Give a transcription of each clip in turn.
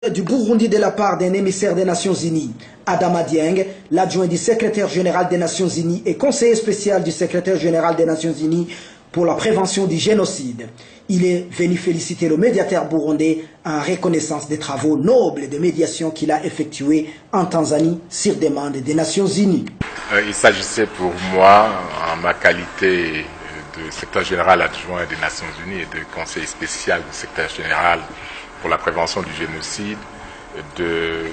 Du Burundi de la part d'un émissaire des Nations Unies, Adama Dieng, l'adjoint du secrétaire général des Nations Unies et conseiller spécial du secrétaire général des Nations Unies pour la prévention du génocide. Il est venu féliciter le médiateur burundais en reconnaissance des travaux nobles de médiation qu'il a effectués en Tanzanie sur demande des Nations Unies. Il s'agissait pour moi, en ma qualité de secrétaire général adjoint des Nations Unies et de conseiller spécial du secrétaire général pour la prévention du génocide, de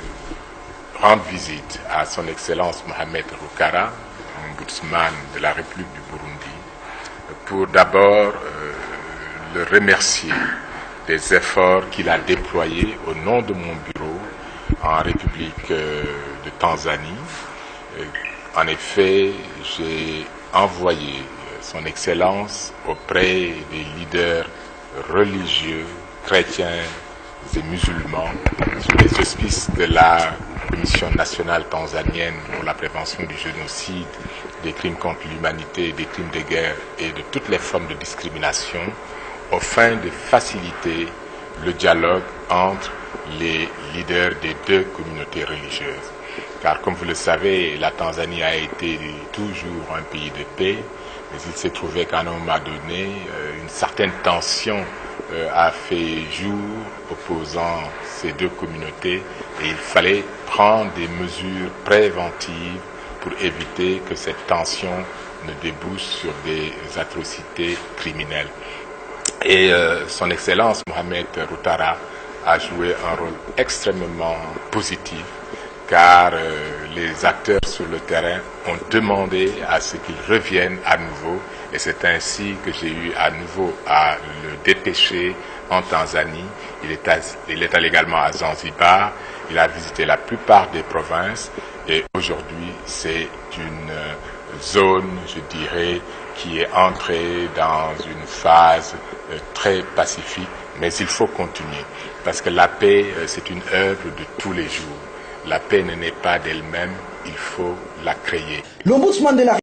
rendre visite à son Excellence Mohamed Rukara, ombudsman de la République du Burundi, pour d'abord le remercier des efforts qu'il a déployés au nom de mon bureau en République de Tanzanie. En effet, j'ai envoyé son Excellence auprès des leaders religieux, chrétiens et musulmans, sous les auspices de la Commission nationale tanzanienne pour la prévention du génocide, des crimes contre l'humanité, des crimes de guerre et de toutes les formes de discrimination, aux fins de faciliter le dialogue entre les leaders des deux communautés religieuses. Car comme vous le savez, la Tanzanie a été toujours un pays de paix, mais il s'est trouvé qu'à un moment donné, une certaine tension a fait jour opposant ces deux communautés et il fallait prendre des mesures préventives pour éviter que cette tension ne débouche sur des atrocités criminelles. Et son Excellence Mohamed Rukara a joué un rôle extrêmement positif car les acteurs sur le terrain ont demandé à ce qu'il revienne à nouveau et c'est ainsi que j'ai eu à nouveau à le dépêcher en Tanzanie. Il est allé également à Zanzibar, il a visité la plupart des provinces et aujourd'hui c'est une zone, je dirais, qui est entrée dans une phase très pacifique, mais il faut continuer parce que la paix c'est une œuvre de tous les jours. La paix ne naît pas d'elle-même, il faut la créer. L'ombudsman de la